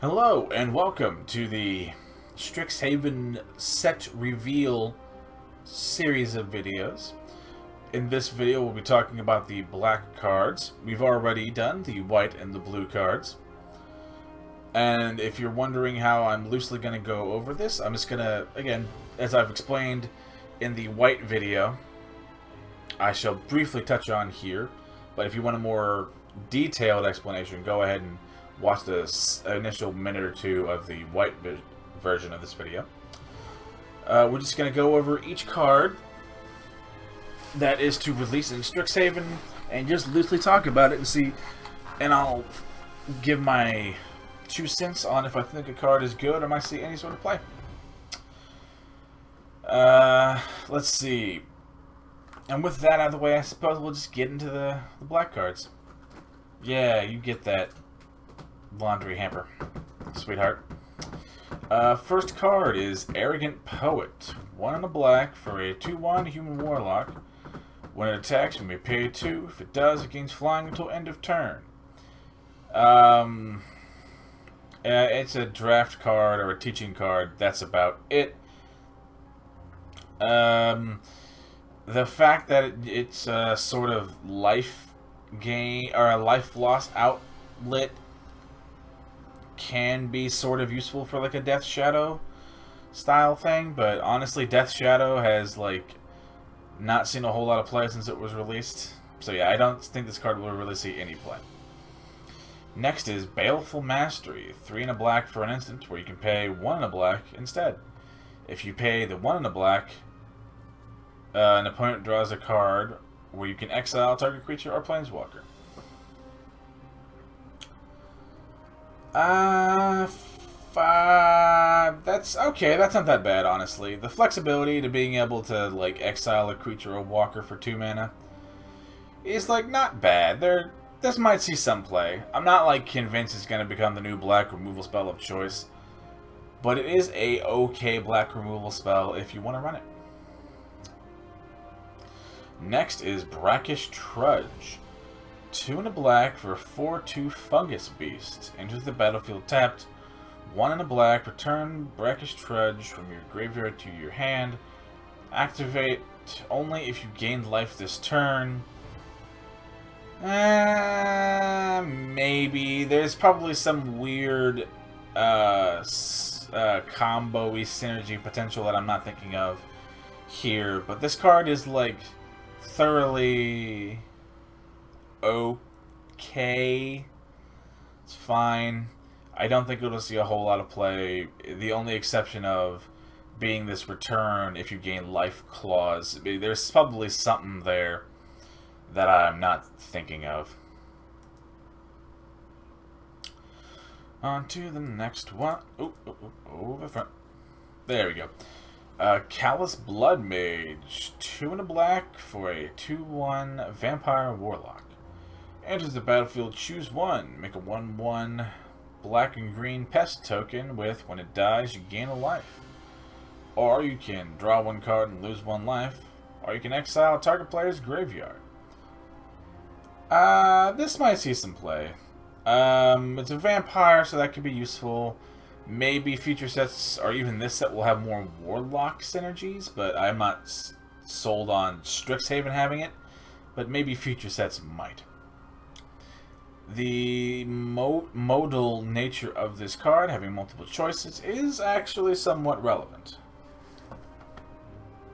Hello and welcome to the Strixhaven Set Reveal series of videos. In this video we'll be talking about the black cards. We've already done the white and the blue cards. And if you're wondering how I'm loosely going to go over this, I'm just going to, again, as I've explained in the white video, I shall briefly touch on here. But if you want a more detailed explanation, go ahead and watch the initial minute or two of the white version of this video. We're just going to go over each card that is to release in Strixhaven and just loosely talk about it and see, and I'll give my 2 cents on if I think a card is good or might see any sort of play. Let's see. And with that out of the way, I suppose we'll just get into the black cards. Yeah, you get that laundry hamper, sweetheart. First card is Arrogant Poet. 1 and a black for a 2/1 human warlock. When it attacks, you may pay 2. If it does, it gains flying until end of turn. It's a draft card or a teaching card. That's about it. The fact that it's a sort of life gain or a life loss outlet can be sort of useful for like a Death Shadow style thing, but honestly Death Shadow has like not seen a whole lot of play since it was released. So yeah, I don't think this card will really see any play. Next is Baleful Mastery. 3 and a black for an instant where you can pay 1 and a black instead. If you pay the 1 and a black, an opponent draws a card where you can exile target creature or planeswalker. That's okay. That's not that bad, honestly. The flexibility to being able to like exile a creature or walker for 2 mana is like not bad. This might see some play. I'm not like convinced it's going to become the new black removal spell of choice, but it is a okay black removal spell if you want to run it. Next is Brackish Trudge. 2 and a black for a 4/2 Fungus Beast. Enters the battlefield tapped. 1 and a black. Return Brackish Trudge from your graveyard to your hand. Activate only if you gain life this turn. Maybe. There's probably some weird combo-y synergy potential that I'm not thinking of here. But this card is like thoroughly okay. It's fine. I don't think it'll see a whole lot of play. The only exception of being this return if you gain life clause. There's probably something there that I'm not thinking of. On to the next one. Over front. There we go. Callous Blood Mage. 2 and a black for a 2/1 Vampire Warlock. Enters the battlefield, choose 1. Make a 1/1 black and green pest token with, when it dies, you gain a life. Or you can draw 1 card and lose 1 life. Or you can exile a target player's graveyard. This might see some play. It's a vampire, so that could be useful. Maybe future sets, or even this set, will have more warlock synergies, but I'm not sold on Strixhaven having it. But maybe future sets might. The modal nature of this card, having multiple choices, is actually somewhat relevant. You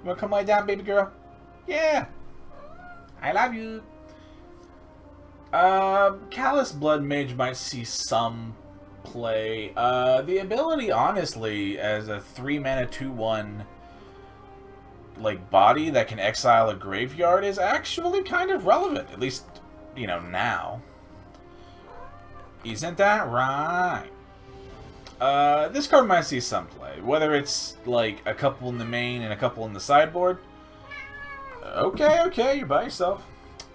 wanna come lie down, baby girl? Yeah! I love you! Callous Blood Mage might see some play. The ability, honestly, as a 3 mana 2/1 like body that can exile a graveyard is actually kind of relevant. At least, you know, now. Isn't that right? This card might see some play. Whether it's like a couple in the main and a couple in the sideboard. Okay, you're by yourself.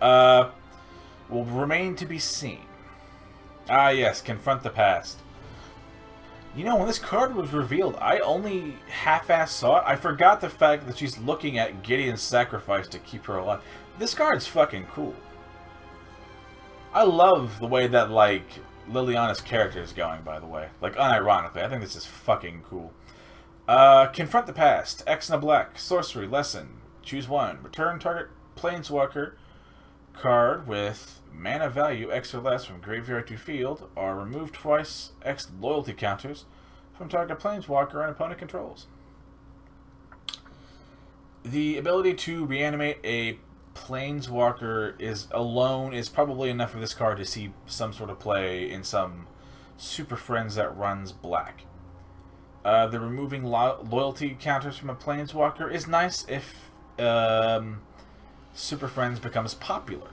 Will remain to be seen. Ah, yes, Confront the Past. You know, when this card was revealed, I only half-assed saw it. I forgot the fact that she's looking at Gideon's sacrifice to keep her alive. This card's fucking cool. I love the way that, like, Liliana's character is going, by the way. Like, unironically. I think this is fucking cool. Confront the Past. X and a black. Sorcery. Lesson. Choose one. Return target Planeswalker card with mana value X or less from graveyard to field, or remove twice X loyalty counters from target Planeswalker and opponent controls. The ability to reanimate a Planeswalker is probably enough for this card to see some sort of play in some Super Friends that runs black. The removing loyalty counters from a Planeswalker is nice if Super Friends becomes popular.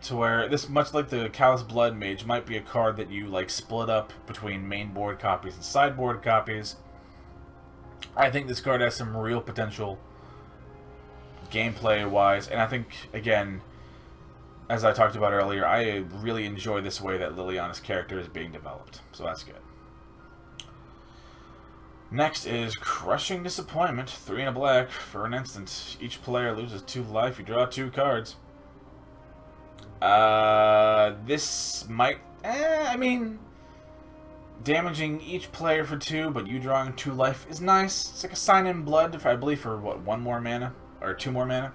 To where this, much like the Callous Blood Mage, might be a card that you like split up between main board copies and sideboard copies. I think this card has some real potential gameplay-wise, and I think, again, as I talked about earlier, I really enjoy this way that Liliana's character is being developed, so that's good. Next is Crushing Disappointment, 3 and a black for an instant. Each player loses 2 life, you draw 2 cards. This might, I mean, damaging each player for 2, but you drawing 2 life is nice. It's like a Sign in Blood, I believe, for what, 1 more mana? Or 2 more mana?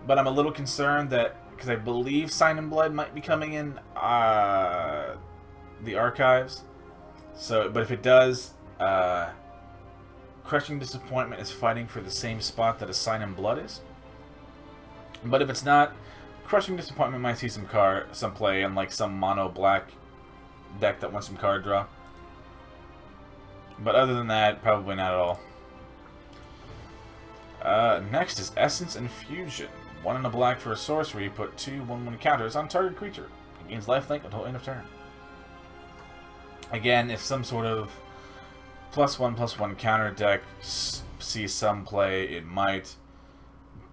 But I'm a little concerned that, because I believe Sign in Blood might be coming in the archives. So, but if it does, Crushing Disappointment is fighting for the same spot that a Sign in Blood is. But if it's not, Crushing Disappointment might see some play in like some mono black deck that wants some card draw. But other than that, probably not at all. Next is Essence Infusion. 1 and a black for a sorcery. Put 2 1/1 counters on target creature. It gains lifelink until end of turn. Again, if some sort of +1/+1 counter deck sees some play, it might.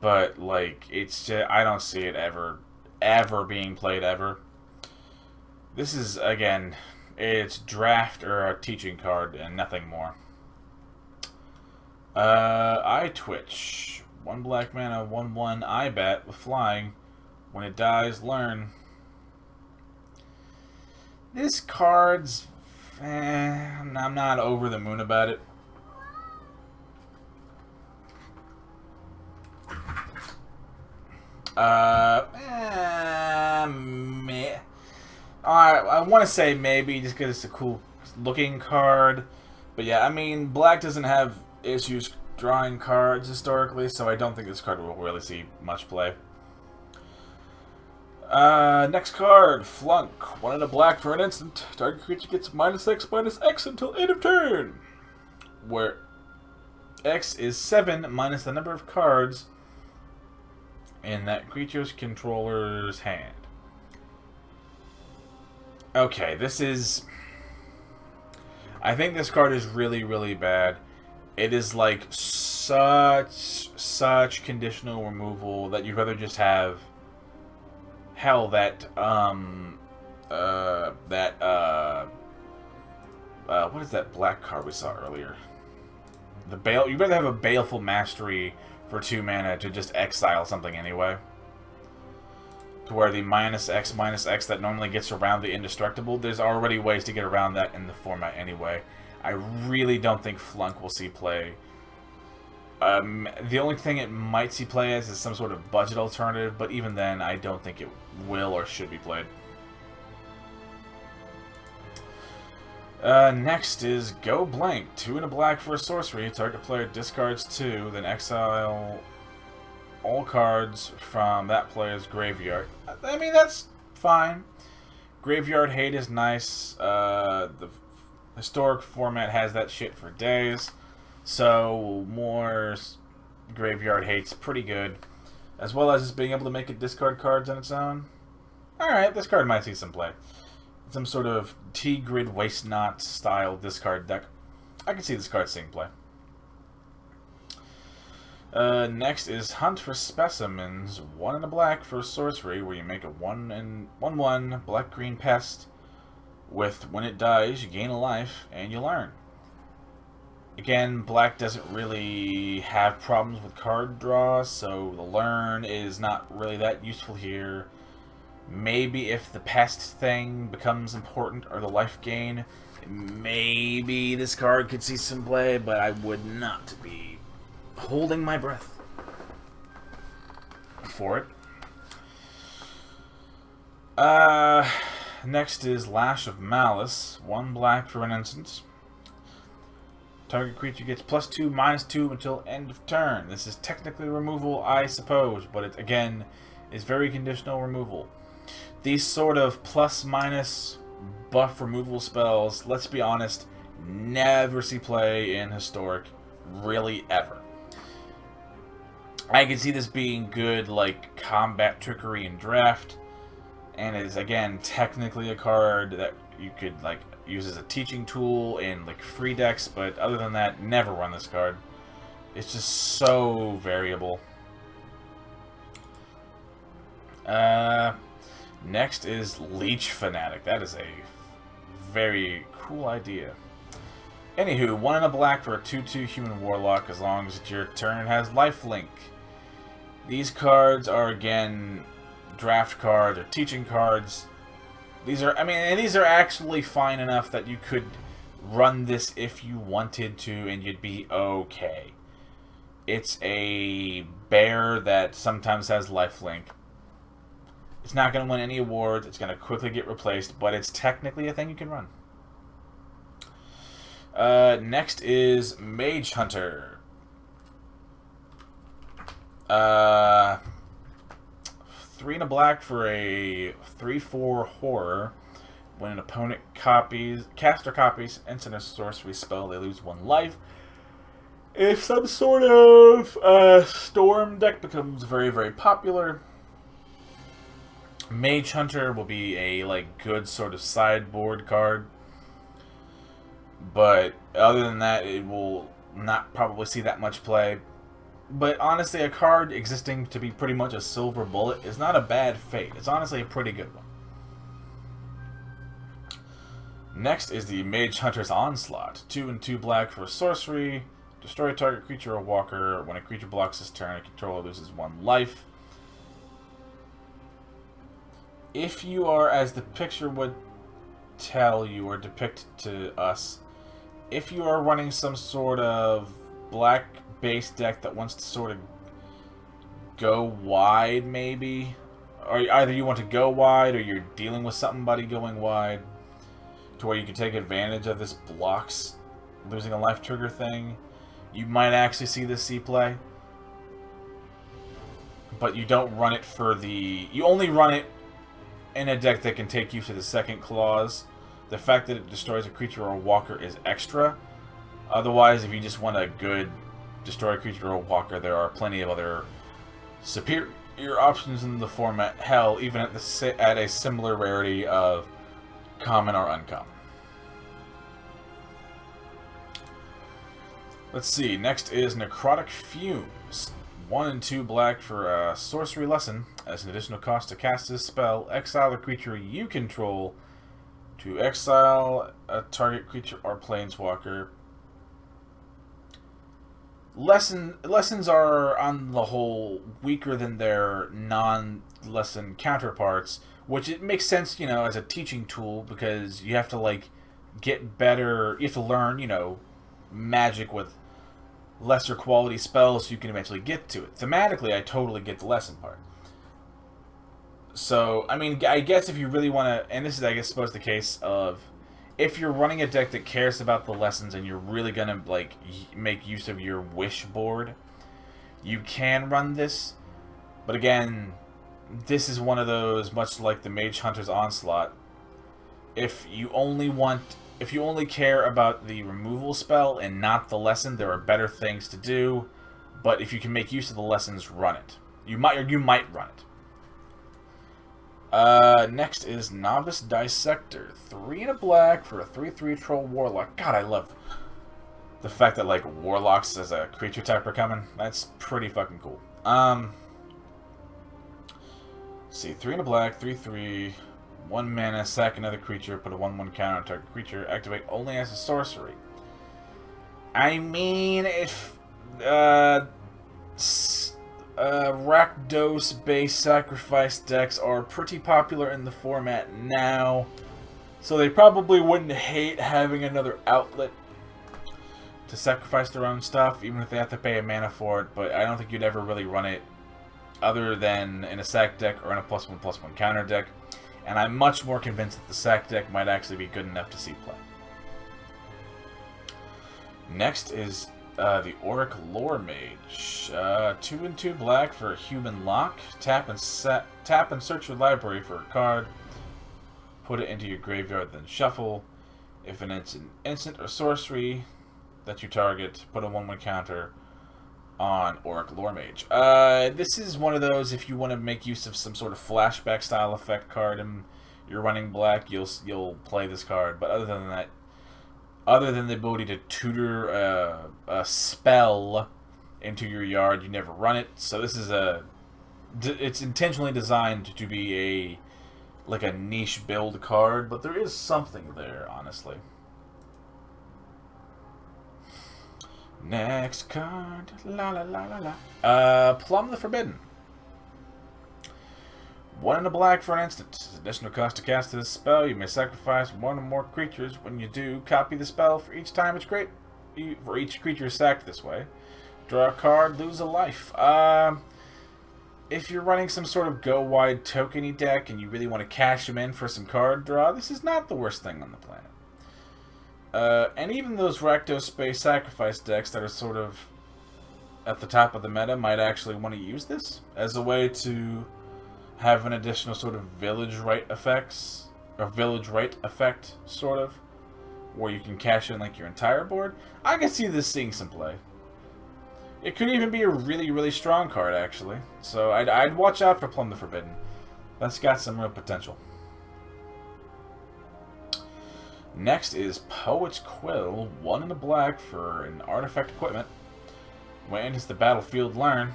But like, it's just, I don't see it ever being played ever. This is, again, it's draft or a teaching card and nothing more. Eye Twitch. 1 black mana, 1/1 eye bat with flying. When it dies, learn. This card's, I'm not over the moon about it. Meh. I want to say maybe just because it's a cool looking card. But yeah, I mean, black doesn't have issues drawing cards historically, so I don't think this card will really see much play. Next card, Flunk. 1 and a black for an instant. Target creature gets -X/-X until end of turn. Where X is 7 minus the number of cards in that creature's controller's hand. Okay, this is... I think this card is really, really bad. It is like such conditional removal that you'd rather just have... Hell, what is that black card we saw earlier? The Bale. You'd rather have a Baleful Mastery for 2 mana to just exile something anyway. To where the -X/-X that normally gets around the indestructible, there's already ways to get around that in the format anyway. I really don't think Flunk will see play. The only thing it might see play as is some sort of budget alternative, but even then, I don't think it will or should be played. Next is Go Blank. 2 and a black for a sorcery. Target player discards 2, then exile all cards from that player's graveyard. I mean, that's fine. Graveyard hate is nice. The historic format has that shit for days. So, more graveyard hate's pretty good. As well as just being able to make it discard cards on its own. Alright, this card might see some play. Some sort of T-Grid Waste Not style discard deck. I can see this card seeing play. Next is Hunt for Specimens. 1 and a black for sorcery, where you make a 1/1 black-green pest. With, when it dies, you gain a life, and you learn. Again, black doesn't really have problems with card draw, so the learn is not really that useful here. Maybe if the pest thing becomes important, or the life gain, maybe this card could see some play, but I would not be holding my breath for it. Next is Lash of Malice. 1 black for an instant. Target creature gets +2/-2 until end of turn. This is technically removal, I suppose, but it, again, is very conditional removal. These sort of plus-minus buff removal spells, let's be honest, never see play in Historic, really ever. I can see this being good, like, combat trickery and draft, and is, again, technically a card that you could, like, use as a teaching tool in, like, free decks, but other than that, never run this card. It's just so variable. Next is Leech Fanatic. That is a very cool idea. Anywho, 1 and a black for a 2/2 human warlock as long as it's your turn and has lifelink. These cards are, again, draft cards or teaching cards. These are, I mean, and these are actually fine enough that you could run this if you wanted to and you'd be okay. It's a bear that sometimes has lifelink. It's not going to win any awards. It's going to quickly get replaced, but it's technically a thing you can run. Next is Mage Hunter. 3 and a black for a 3/4 horror. When an opponent caster copies instant or sorcery spell, they lose 1 life. If some sort of storm deck becomes very, very popular, Mage Hunter will be a, like, good sort of sideboard card. But other than that, it will not probably see that much play. But honestly, a card existing to be pretty much a silver bullet is not a bad fate. It's honestly a pretty good one. Next is the Mage Hunter's Onslaught. 2 and 2 black for sorcery. Destroy a target creature or walker. When a creature blocks his turn, a controller loses 1 life. If you are, as the picture would tell you or depict to us, if you are running some sort of black base deck that wants to sort of go wide, maybe, or either you want to go wide or you're dealing with somebody going wide, to where you can take advantage of this blocks losing a life trigger thing, you might actually see this see play. But you don't run it for the... You only run it in a deck that can take you to the second clause. The fact that it destroys a creature or a walker is extra. Otherwise, if you just want a good destroy a creature or a walker, there are plenty of other superior options in the format. Hell, even at a similar rarity of common or uncommon. Let's see. Next is Necrotic Fumes. 1 and 2 black for a sorcery lesson. As an additional cost to cast this spell, exile a creature you control. To exile a target creature or planeswalker. Lessons are, on the whole, weaker than their non-lesson counterparts, which it makes sense, you know, as a teaching tool, because you have to, like, get better, you have to learn, you know, magic with lesser quality spells so you can eventually get to it. Thematically, I totally get the lesson part. So, I mean, I guess if you really want to, and this is, I suppose, the case of, if you're running a deck that cares about the lessons and you're really going to, like, make use of your wish board, you can run this. But again, this is one of those, much like the Mage Hunter's Onslaught, if you only care about the removal spell and not the lesson, there are better things to do. But if you can make use of the lessons, run it. You might run it. Next is Novice Dissector. 3 and a black for a 3/3 Troll Warlock. God, I love the fact that, like, Warlocks as a creature type are coming. That's pretty fucking cool. Let's see. 3 and a black, 3/3, 1 mana, sack another creature, put a 1/1 counter on target creature, activate only as a sorcery. I mean, if, Rakdos-based sacrifice decks are pretty popular in the format now, so they probably wouldn't hate having another outlet to sacrifice their own stuff, even if they have to pay a mana for it, but I don't think you'd ever really run it other than in a sack deck or in a +1/+1 counter deck, and I'm much more convinced that the sack deck might actually be good enough to see play. Next is the Auric Lore Mage. 2 and 2 black for a human lock. Tap and search your library for a card. Put it into your graveyard, then shuffle. If an instant or sorcery that you target, put a 1/1 counter on Auric Lore Mage. This is one of those, if you want to make use of some sort of flashback style effect card and you're running black, you'll play this card. But other than that, other than the ability to tutor a spell into your yard, you never run it. So this is it's intentionally designed to be like a niche build card, but there is something there, honestly. Next card, la la la la la. Plumb the Forbidden. 1 and a black for an instant. Additional cost to cast this spell. You may sacrifice 1 or more creatures. When you do, copy the spell for each time it's great. For each creature sacked this way. Draw a card, lose a life. If you're running some sort of go-wide tokeny deck and you really want to cash them in for some card draw, this is not the worst thing on the planet. And even those Rakdos Space Sacrifice decks that are sort of at the top of the meta might actually want to use this as a way to have an additional sort of village right effects, or village right effect, sort of, where you can cash in like your entire board. I can see this seeing some play. It could even be a really, really strong card, actually. So I'd watch out for Plumb the Forbidden. That's got some real potential. Next is Poet's Quill, 1 and a black for an artifact equipment. When it enters the battlefield, learn.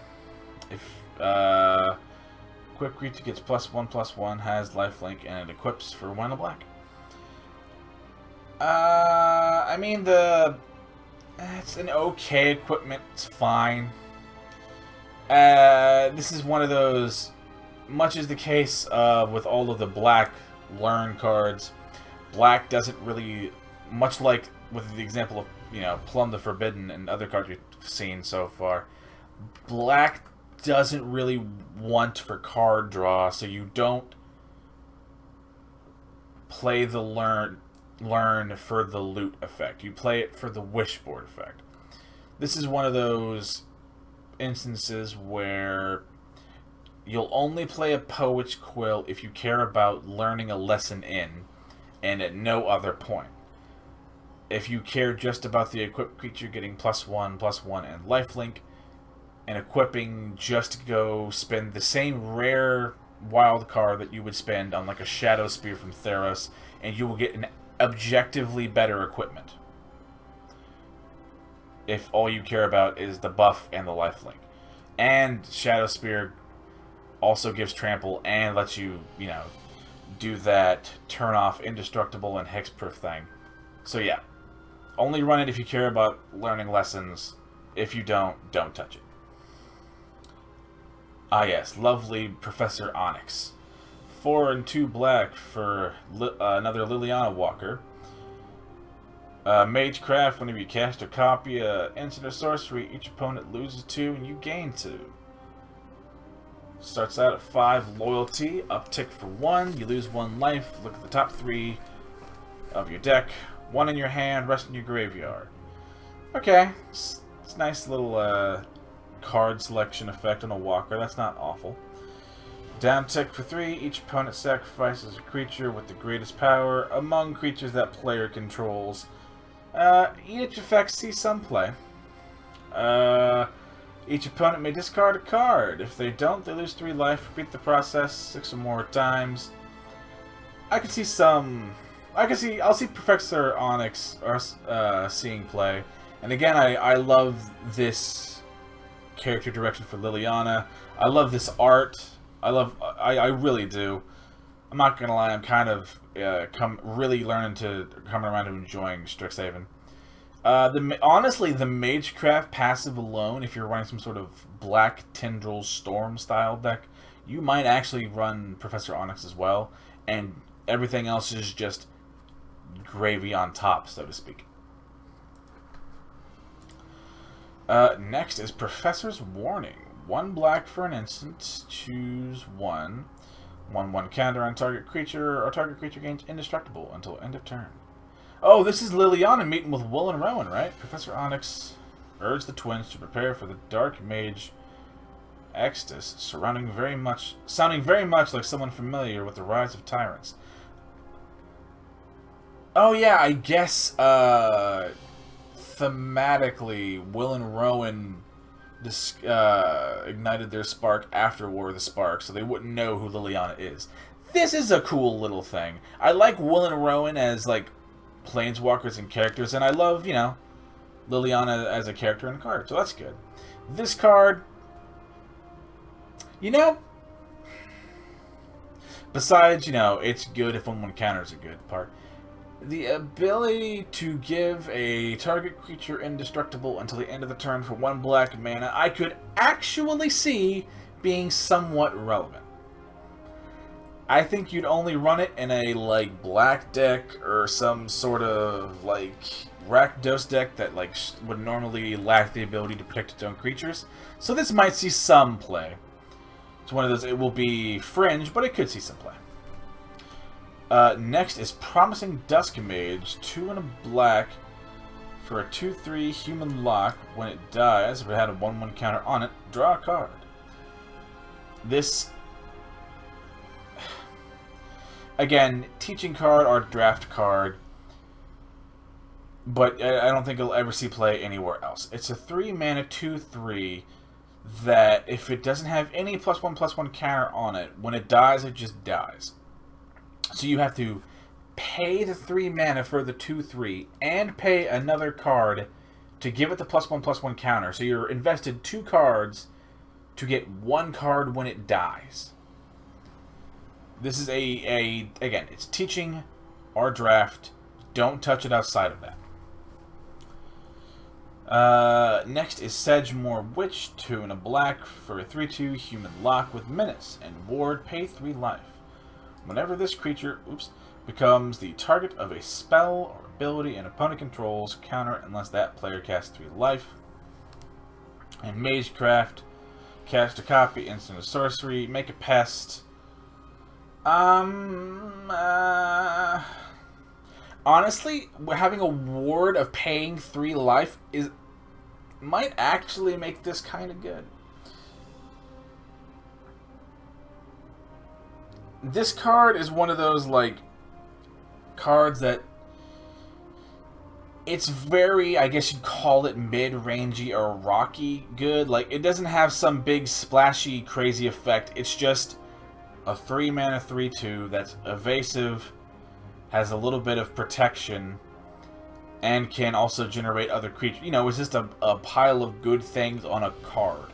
If quick creature gets +1/+1, has lifelink, and it equips for 1 and a black. I mean, it's an okay equipment. It's fine. This is one of those, much as the case with all of the black learn cards, black doesn't really, much like with the example of, you know, Plumb the Forbidden and other cards we've seen so far, black doesn't really want for card draw, so you don't play the learn for the loot effect. You play it for the wishboard effect. This is one of those instances where you'll only play a Poet's Quill if you care about learning a lesson in, and at no other point. If you care just about the equipped creature getting +1/+1 and lifelink, and equipping just to go spend the same rare wild card that you would spend on like a Shadow Spear from Theros, and you will get an objectively better equipment if all you care about is the buff and the lifelink. And Shadow Spear also gives trample and lets you, you know, do that turn off indestructible and hexproof thing. So yeah, only run it if you care about learning lessons. If you don't touch it. Ah yes, lovely Professor Onyx. 4 and 2 black for another Liliana Walker. Magecraft, whenever you cast or copy an instant or sorcery, each opponent loses 2 and you gain 2. Starts out at 5 loyalty, uptick for 1, you lose 1 life. Look at the top 3 of your deck. 1 in your hand, rest in your graveyard. Okay, it's a nice little card selection effect on a walker. That's not awful. Down tick for 3, each opponent sacrifices a creature with the greatest power among creatures that player controls. Each effect sees some play. Each opponent may discard a card. If they don't, they lose 3 life. Repeat the process 6 or more times. I'll see Professor Onyx seeing play. And again, I love this character direction for Liliana. I love this art. I really do. I'm not gonna lie, I'm kind of coming around to enjoying Strixhaven. Honestly, the Magecraft passive alone, if you're running some sort of Black Tendril Storm style deck, you might actually run Professor Onyx as well, and everything else is just gravy on top, so to speak. Next is Professor's Warning. 1 black for an instant. Choose 1. 1/1 counter on target creature, or target creature gains indestructible until end of turn. Oh, this is Liliana meeting with Will and Rowan, right? Professor Onyx urged the twins to prepare for the Dark Mage Exodus, sounding very much like someone familiar with the rise of tyrants. Oh yeah, I guess thematically, Will and Rowan ignited their spark after War of the Spark, so they wouldn't know who Liliana is. This is a cool little thing. I like Will and Rowan as, like, planeswalkers and characters, and I love, you know, Liliana as a character and a card, so that's good. This card, you know, besides, you know, it's good if 1/1 counters a good part. The ability to give a target creature indestructible until the end of the turn for 1 black mana, I could actually see being somewhat relevant. I think you'd only run it in a, like, black deck or some sort of, like, Rakdos deck that, like, would normally lack the ability to protect its own creatures. So this might see some play. It's one of those, it will be fringe, but it could see some play. Next is Promising Dusk Mage, 2 and a black for a 2/3 human lock. When it dies, if it had a 1/1 counter on it, draw a card. This, again, teaching card or draft card, but I don't think it'll ever see play anywhere else. It's a 3 mana 2/3 that if it doesn't have any +1/+1 counter on it, when it dies, it just dies. So you have to pay the 3 mana for the 2/3 and pay another card to give it the +1/+1 counter. So you're invested 2 cards to get 1 card when it dies. This is again, it's teaching or draft. Don't touch it outside of that. Next is Sedgemoor Witch, 2 and a black for a 3/2 human lock with menace and ward, pay 3 life. Whenever this creature, becomes the target of a spell or ability an opponent controls, counter unless that player casts 3 life. And Magecraft, cast a copy, instant or sorcery, make a pest. Honestly, having a ward of paying 3 life might actually make this kind of good. This card is one of those, like, cards that it's very, I guess you'd call it mid-rangey or rocky good. Like, it doesn't have some big splashy crazy effect. It's just a 3 mana 3/2 that's evasive, has a little bit of protection, and can also generate other creatures. You know, it's just a pile of good things on a card.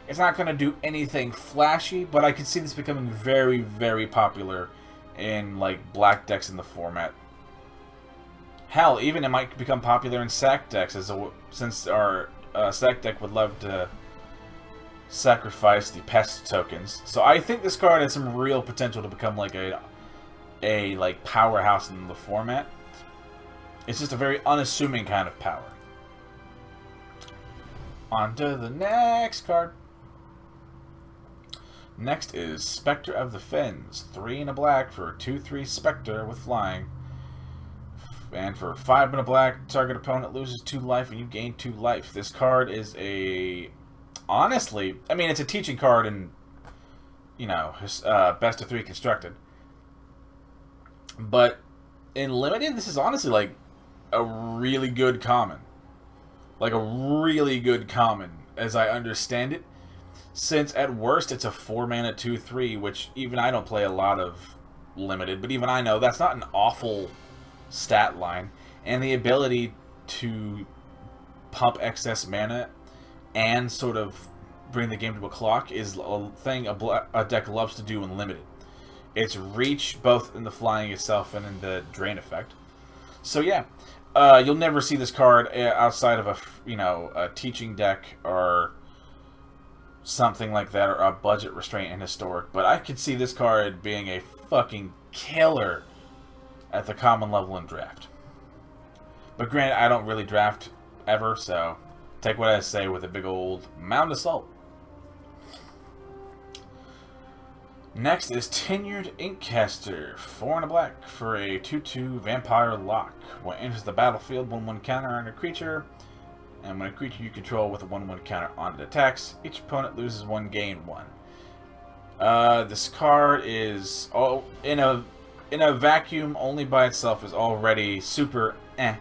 It's not going to do anything flashy, but I could see this becoming very, very popular in, like, black decks in the format. Hell, even it might become popular in sack decks, since our sack deck would love to sacrifice the pest tokens. So I think this card has some real potential to become like a like powerhouse in the format. It's just a very unassuming kind of power. On to the next card. Next is Spectre of the Fens, 3 and a black for a 2/3 Spectre with flying. And for 5 and a black, target opponent loses 2 life and you gain 2 life. This card is honestly, I mean, it's a teaching card in, you know, best of 3 constructed. But in limited, this is honestly like a really good common. Like a really good common, as I understand it. Since at worst it's a 4 mana 2/3, which even I don't play a lot of limited, but even I know that's not an awful stat line. And the ability to pump excess mana and sort of bring the game to a clock is a thing a deck loves to do in limited. It's reach both in the flying itself and in the drain effect. So yeah, you'll never see this card outside of a teaching deck or something like that, or a budget restraint in Historic. But I could see this card being a fucking killer at the common level in draft. But granted, I don't really draft ever, so take what I say with a big old mound of salt. Next is Tenured Ink Caster, 4 and a black for a 2/2 vampire lock. When it enters the battlefield, 1/1 counter on a creature, and when a creature you control with a 1/1 counter on it attacks, each opponent loses 1, gain 1. This card is in a vacuum only by itself is already super eh.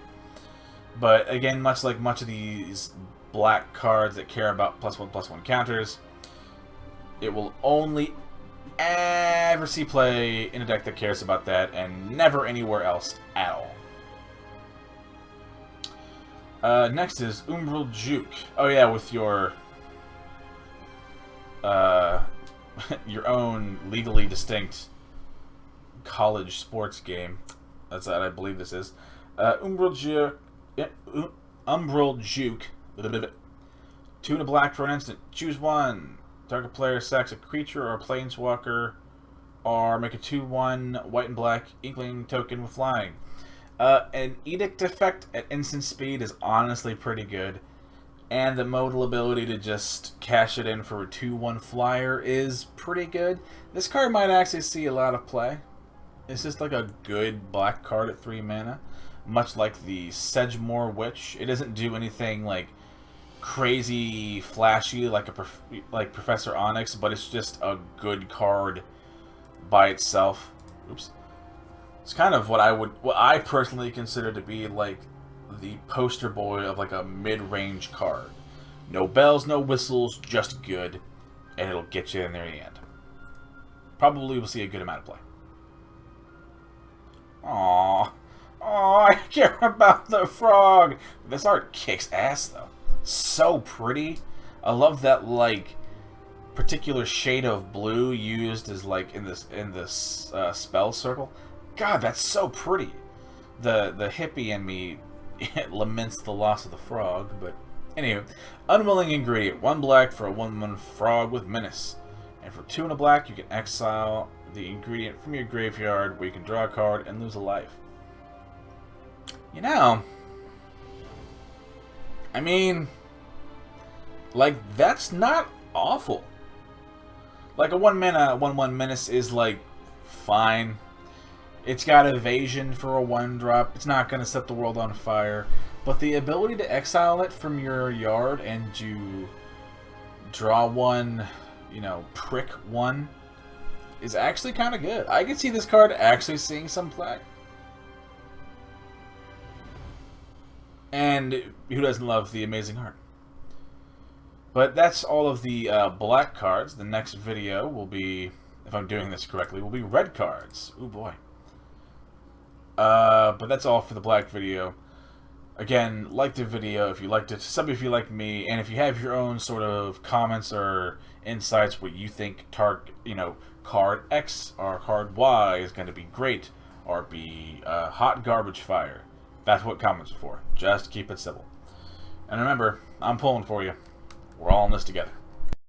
But again, much like much of these black cards that care about +1/+1 counters, it will only ever see play in a deck that cares about that, and never anywhere else at all. Next is Umbral Juke. Oh yeah, with your your own legally distinct college sports game. That's what I believe this is. Umbral Juke. Yeah, Umbral Juke. 2 and a black for an instant. Choose one. Target player sacks a creature or a planeswalker, or make a 2/1 white and black Inkling token with flying. An Edict effect at instant speed is honestly pretty good, and the modal ability to just cash it in for a 2/1 flyer is pretty good. This card might actually see a lot of play. It's just like a good black card at 3 mana, much like the Sedgemoor Witch. It doesn't do anything like crazy flashy like Professor Onyx, but it's just a good card by itself. Oops. It's kind of what I personally consider to be like the poster boy of like a mid-range card. No bells, no whistles, just good, and it'll get you in there in the end. Probably will see a good amount of play. Aww. Aww, I care about the frog. This art kicks ass though. So pretty. I love that like particular shade of blue used as like in this spell circle. God, that's so pretty. The hippie in me laments the loss of the frog, but anyway, unwilling ingredient. 1 black for a 1/1 frog with menace, and for 2 and a black you can exile the ingredient from your graveyard, where you can draw a card and lose a life. You know, I mean, like, that's not awful. Like, a 1-mana 1/1 menace is, like, fine. It's got evasion for a 1-drop. It's not going to set the world on fire. But the ability to exile it from your yard and to draw 1, you know, prick 1, is actually kind of good. I can see this card actually seeing some play. And who doesn't love the amazing art? But that's all of the black cards. The next video will be, if I'm doing this correctly, will be red cards. Ooh boy. But that's all for the black video. Again, like the video if you liked it, sub if you like me, and if you have your own sort of comments or insights what you think card X or card Y is going to be great or be hot garbage fire. That's what comments are for. Just keep it civil. And remember, I'm pulling for you. We're all in this together.